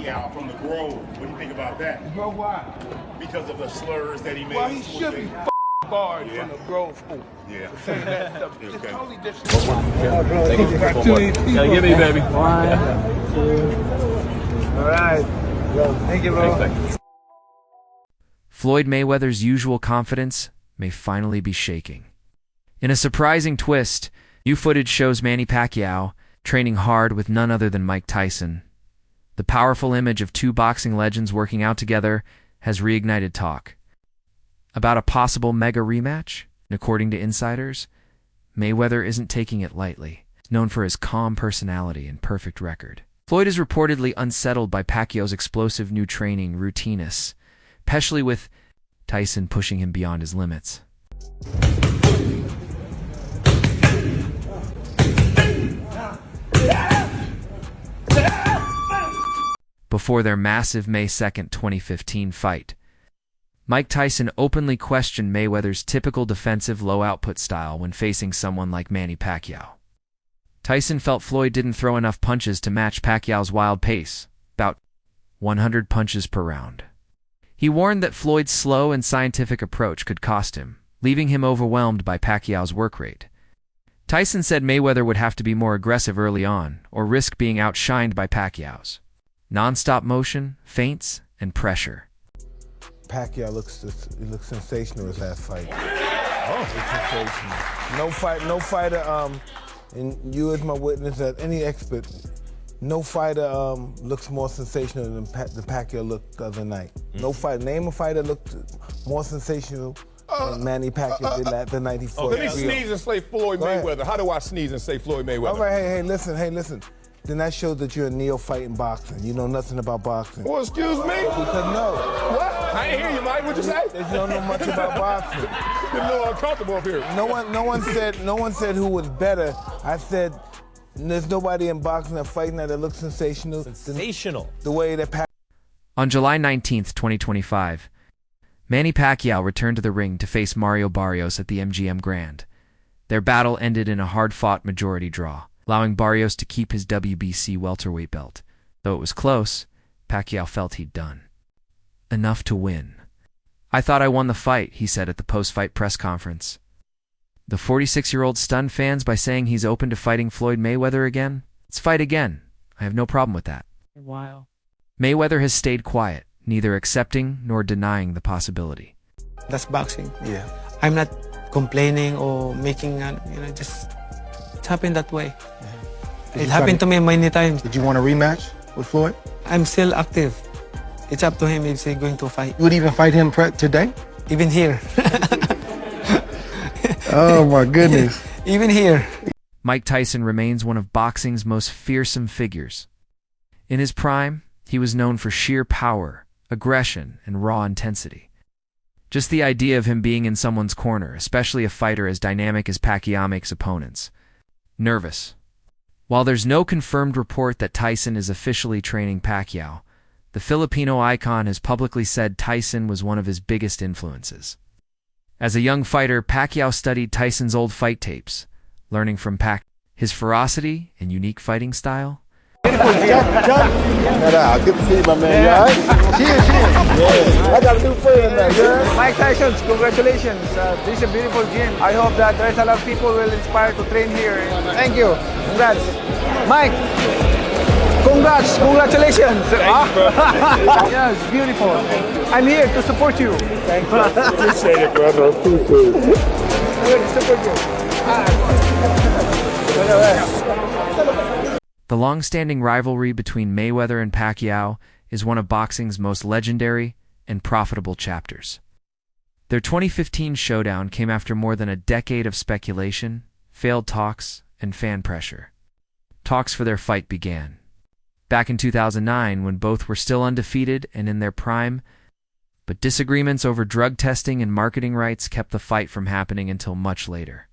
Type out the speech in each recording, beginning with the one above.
Pacquiao from the Grove. What do you think about that? Well, why? Because of the slurs that he made. Well, he should be barred from the Grove School. Yeah. For saying that stuff. It's Okay. totally disrespectful. Gotta give me, baby. 1, 2. All right. Thank you, bro. Floyd Mayweather's usual confidence may finally be shaking. In a surprising twist, new footage shows Manny Pacquiao training hard with none other than Mike Tyson. The powerful image of two boxing legends working out together has reignited talk about a possible mega rematch. According to insiders, Mayweather isn't taking it lightly. He's known for his calm personality and perfect record. Floyd is reportedly unsettled by Pacquiao's explosive new training routineness, especially with Tyson pushing him beyond his limits. Before their massive May 2, 2015 fight, Mike Tyson openly questioned Mayweather's typical defensive low-output style when facing someone like Manny Pacquiao. Tyson felt Floyd didn't throw enough punches to match Pacquiao's wild pace, about 100 punches per round. He warned that Floyd's slow and scientific approach could cost him, leaving him overwhelmed by Pacquiao's work rate. Tyson said Mayweather would have to be more aggressive early on, or risk being outshined by Pacquiao's non-stop motion, feints, and pressure. Pacquiao looks sensational his last fight. Oh, it's sensational. No fighter, and you as my witness, as any expert, no fighter looks more sensational than the Pacquiao looked the other night. No fighter, name a fighter looked more sensational than Manny Pacquiao did the night he fought. Let me sneeze and say Floyd Mayweather. How do I sneeze and say Floyd Mayweather? All right, hey, listen. Then that shows that you're a neophyte in boxing. You know nothing about boxing. Well, excuse me? Because no. What? I didn't hear you, Mike. What'd you say? You don't know much about boxing. You're a little uncomfortable up here. No one said who was better. I said there's nobody in boxing that fighting that looks sensational. Sensational. The way that On July 19, 2025, Manny Pacquiao returned to the ring to face Mario Barrios at the MGM Grand. Their battle ended in a hard-fought majority draw, allowing Barrios to keep his WBC welterweight belt. Though it was close, Pacquiao felt he'd done enough to win. "I thought I won the fight," he said at the post-fight press conference. The 46-year-old stunned fans by saying he's open to fighting Floyd Mayweather again. "Let's fight again. I have no problem with that." Wow. Mayweather has stayed quiet, neither accepting nor denying the possibility. That's boxing. Yeah. I'm not complaining or making, just it happened that way. It happened to me many times. Did you want a rematch with Floyd? I'm still active. It's up to him if he's going to fight. You would even fight him today? Even here. Oh my goodness. Even here. Mike Tyson remains one of boxing's most fearsome figures. In his prime, he was known for sheer power, aggression, and raw intensity. Just the idea of him being in someone's corner, especially a fighter as dynamic as Pacquiao, makes opponents nervous. While there's no confirmed report that Tyson is officially training Pacquiao, the Filipino icon has publicly said Tyson was one of his biggest influences. As a young fighter, Pacquiao studied Tyson's old fight tapes, learning from his ferocity and unique fighting style. Good to see you, my man. You all right? Cheers. Yeah. I got a new friend now, yeah? Mike Tyson, congratulations. This is a beautiful gym. I hope that there's a lot of people will inspire to train here. Thank you. Congrats. Mike, congratulations. Yes, beautiful. I'm here to support you. Thank you. Appreciate it, brother. Appreciate it. I'm here to support you. The long-standing rivalry between Mayweather and Pacquiao is one of boxing's most legendary and profitable chapters. Their 2015 showdown came after more than a decade of speculation, failed talks, and fan pressure. Talks for their fight began back in 2009 when both were still undefeated and in their prime, but disagreements over drug testing and marketing rights kept the fight from happening until much later.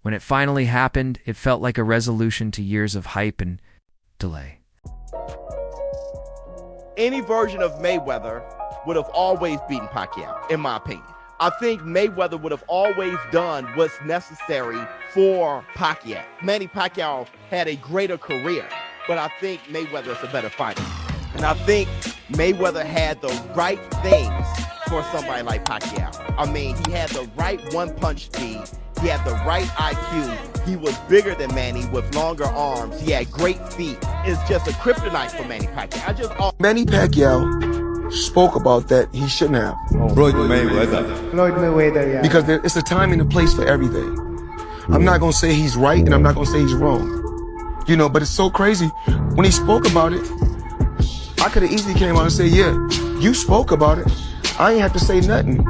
When it finally happened, it felt like a resolution to years of hype and delay. Any version of Mayweather would have always beaten Pacquiao, in my opinion. I think Mayweather would have always done what's necessary for Pacquiao. Manny Pacquiao had a greater career, but I think Mayweather is a better fighter. And I think Mayweather had the right things for somebody like Pacquiao. I mean, he had the right one-punch speed. He had the right IQ. He was bigger than Manny with longer arms. He had great feet. It's just a kryptonite for Manny Pacquiao. Manny Pacquiao spoke about that he shouldn't have. Floyd Mayweather. Floyd Mayweather, yeah. Because it's a time and a place for everything. I'm not gonna say he's right and I'm not gonna say he's wrong. You know, but it's so crazy. When he spoke about it, I could have easily came out and said, yeah, you spoke about it. I ain't have to say nothing.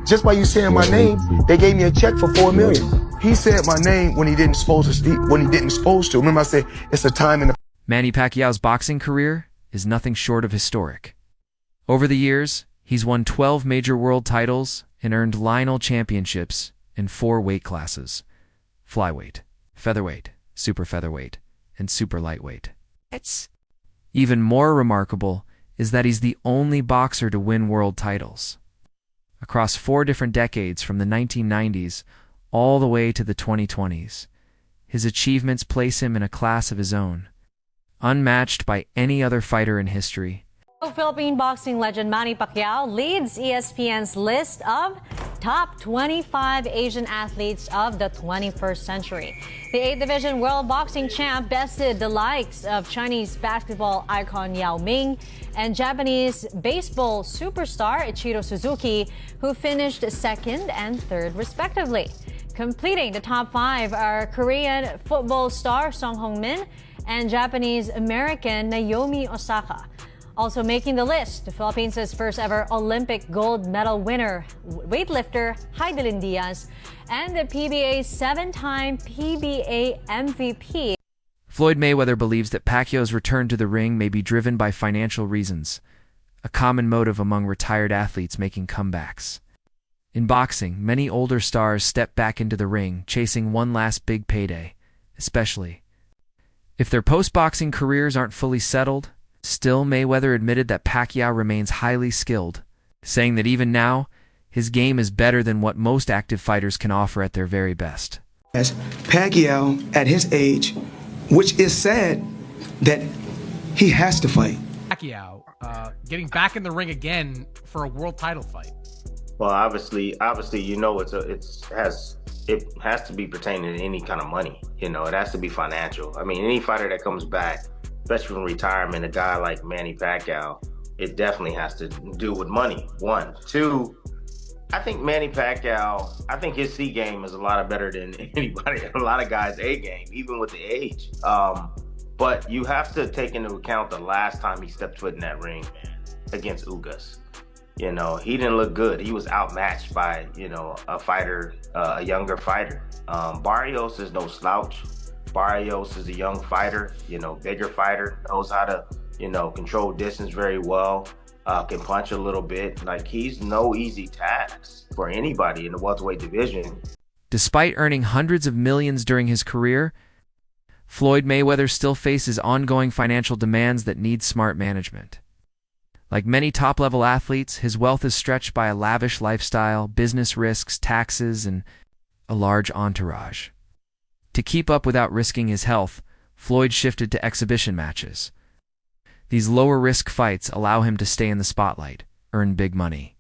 Just by you saying my name, they gave me a check for $4 million. He said my name when he didn't supposed to speak, when he didn't supposed to. Remember I said, it's a time and a... Manny Pacquiao's boxing career is nothing short of historic. Over the years, he's won 12 major world titles and earned Lionel championships in 4 weight classes: flyweight, featherweight, super featherweight, and super lightweight. Even more remarkable is that he's the only boxer to win world titles. Across 4 different decades from the 1990s all the way to the 2020s, his achievements place him in a class of his own, unmatched by any other fighter in history. Philippine boxing legend Manny Pacquiao leads ESPN's list of top 25 Asian athletes of the 21st century. The 8th Division World Boxing Champ bested the likes of Chinese basketball icon Yao Ming and Japanese baseball superstar Ichiro Suzuki, who finished 2nd and 3rd respectively. Completing the top 5 are Korean football star Song Hong-min and Japanese-American Naomi Osaka. Also making the list, the Philippines' first ever Olympic gold medal winner, weightlifter Heidelin Diaz, and the PBA's 7-time PBA MVP. Floyd Mayweather believes that Pacquiao's return to the ring may be driven by financial reasons, a common motive among retired athletes making comebacks. In boxing, many older stars step back into the ring, chasing one last big payday, especially if their post-boxing careers aren't fully settled. Still, Mayweather admitted that Pacquiao remains highly skilled, saying that even now, his game is better than what most active fighters can offer at their very best. As Pacquiao, at his age, which is sad that he has to fight. Pacquiao getting back in the ring again for a world title fight. Well, obviously, you know, it has to be pertaining to any kind of money. You know, it has to be financial. I mean, any fighter that comes back, especially from retirement, a guy like Manny Pacquiao, it definitely has to do with money. 1, 2, I think Manny Pacquiao, I think his C game is a lot better than anybody, a lot of guys' A game, even with the age. But you have to take into account the last time he stepped foot in that ring against Ugas. You know, he didn't look good. He was outmatched by, you know, a fighter, a younger fighter. Barrios is no slouch. Barrios is a young fighter, you know, bigger fighter, knows how to, you know, control distance very well, can punch a little bit. Like, he's no easy task for anybody in the welterweight division. Despite earning hundreds of millions during his career, Floyd Mayweather still faces ongoing financial demands that need smart management. Like many top-level athletes, his wealth is stretched by a lavish lifestyle, business risks, taxes, and a large entourage. To keep up without risking his health, Floyd shifted to exhibition matches. These lower-risk fights allow him to stay in the spotlight, earn big money,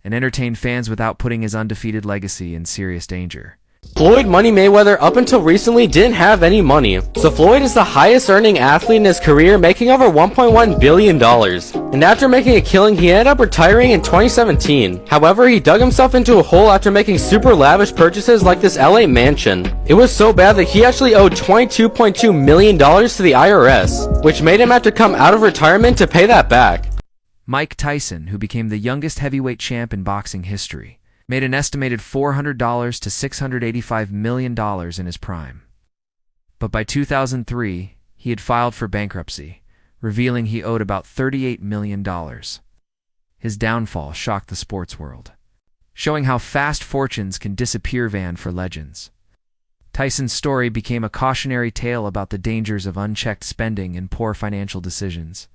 and entertain fans without putting his undefeated legacy in serious danger. Floyd Money Mayweather up until recently didn't have any money, so Floyd is the highest earning athlete in his career, making over $1.1 billion. And after making a killing, he ended up retiring in 2017. However, he dug himself into a hole after making super lavish purchases like this LA mansion. It was so bad that he actually owed $22.2 million to the IRS, which made him have to come out of retirement to pay that back. Mike Tyson, who became the youngest heavyweight champ in boxing history, made an estimated $400 to $685 million in his prime. But by 2003, he had filed for bankruptcy, revealing he owed about $38 million. His downfall shocked the sports world, showing how fast fortunes can disappear for legends. Tyson's story became a cautionary tale about the dangers of unchecked spending and poor financial decisions.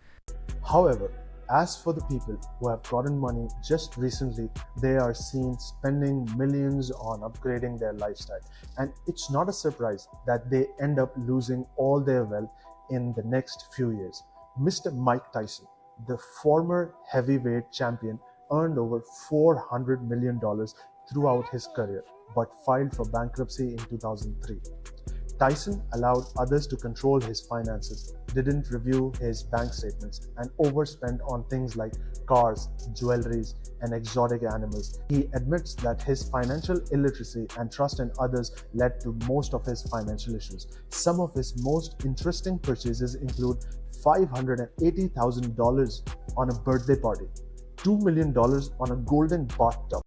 However, as for the people who have gotten money just recently, they are seen spending millions on upgrading their lifestyle. And it's not a surprise that they end up losing all their wealth in the next few years. Mr. Mike Tyson, the former heavyweight champion, earned over $400 million throughout his career, but filed for bankruptcy in 2003. Tyson allowed others to control his finances, didn't review his bank statements, and overspent on things like cars, jewelries, and exotic animals. He admits that his financial illiteracy and trust in others led to most of his financial issues. Some of his most interesting purchases include $580,000 on a birthday party, $2 million on a golden bathtub,